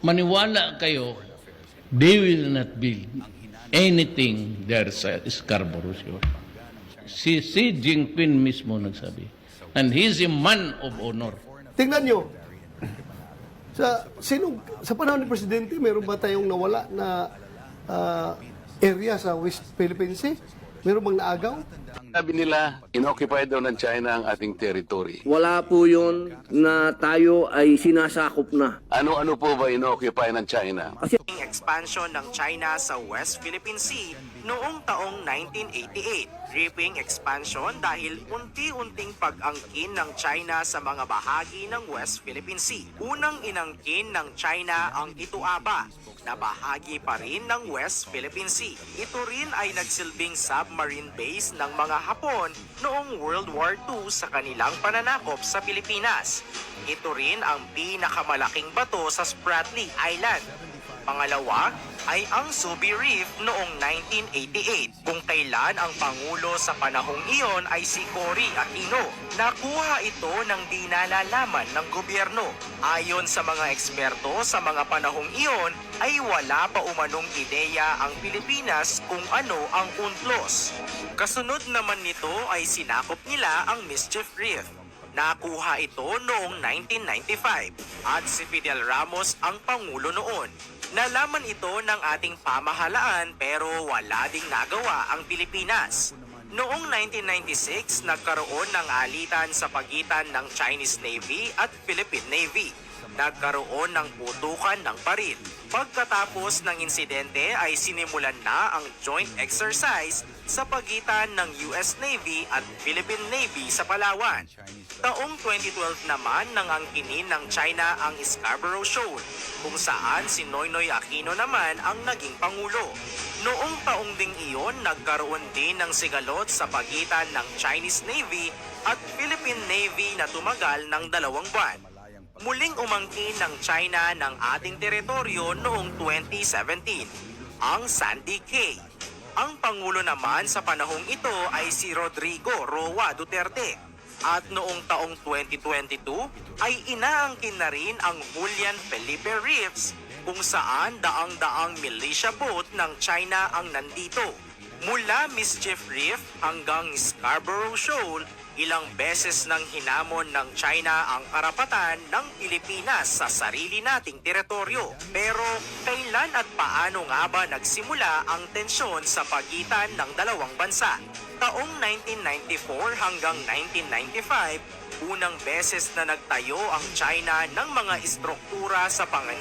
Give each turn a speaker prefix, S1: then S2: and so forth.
S1: Maniwala kayo, they will not build anything there sa Scarborough Shoal. Si Xi Jinping mismo nagsabi. And he's a man of honor.
S2: Tingnan nyo, sa panahon ni Presidente, meron ba tayong nawala na area sa West Philippine Sea? Meron bang naagaw?
S3: Sabi nila, inoccupy daw ng China ang ating territory.
S4: Wala po yun na tayo ay sinasakop na.
S3: Ano-ano po ba inoccupy ng China?
S5: Expansion ng China sa West Philippine Sea noong taong 1988. Gripping expansion dahil unti-unting pag-angkin ng China sa mga bahagi ng West Philippine Sea. Unang inangkin ng China ang Ituaba, na bahagi pa rin ng West Philippine Sea. Ito rin ay nagsilbing submarine base ng mga Hapon noong World War II sa kanilang pananakop sa Pilipinas. Ito rin ang pinakamalaking bato sa Spratly Island. Pangalawa ay ang Subi Reef noong 1988, kung kailan ang Pangulo sa panahong iyon ay si Cory Aquino. Nakuha ito ng di nalalaman ng gobyerno. Ayon sa mga eksperto sa mga panahong iyon ay wala pa umanong ideya ang Pilipinas kung ano ang UNCLOS. Kasunod naman nito ay sinakop nila ang Mischief Reef. Nakuha ito noong 1995 at si Fidel Ramos ang Pangulo noon. Nalaman ito ng ating pamahalaan pero wala ding nagawa ang Pilipinas. Noong 1996, nagkaroon ng alitan sa pagitan ng Chinese Navy at Philippine Navy. Nagkaroon ng putukan ng baril. Pagkatapos ng insidente ay sinimulan na ang joint exercise sa pagitan ng US Navy at Philippine Navy sa Palawan. Taong 2012 naman nang angkinin ng China ang Scarborough Shoal, kung saan si Noynoy Aquino naman ang naging pangulo. Noong taong ding iyon, nagkaroon din ng sigalot sa pagitan ng Chinese Navy at Philippine Navy na tumagal ng 2 buwan. Muling umangkin ng China ng ating teritoryo noong 2017, ang Sandy Cay. Ang pangulo naman sa panahong ito ay si Rodrigo Roa Duterte. At noong taong 2022 ay inaangkin na rin ang Julian Felipe Reefs, kung saan daang-daang militia boat ng China ang nandito. Mula Mischief Reef hanggang Scarborough Shoal, ilang beses nang hinamon ng China ang karapatan ng Pilipinas sa sarili nating teritoryo. Pero kailan at paano nga ba nagsimula ang tensyon sa pagitan ng dalawang bansa? Taong 1994 hanggang 1995, unang beses na nagtayo ang China ng mga istruktura sa panganib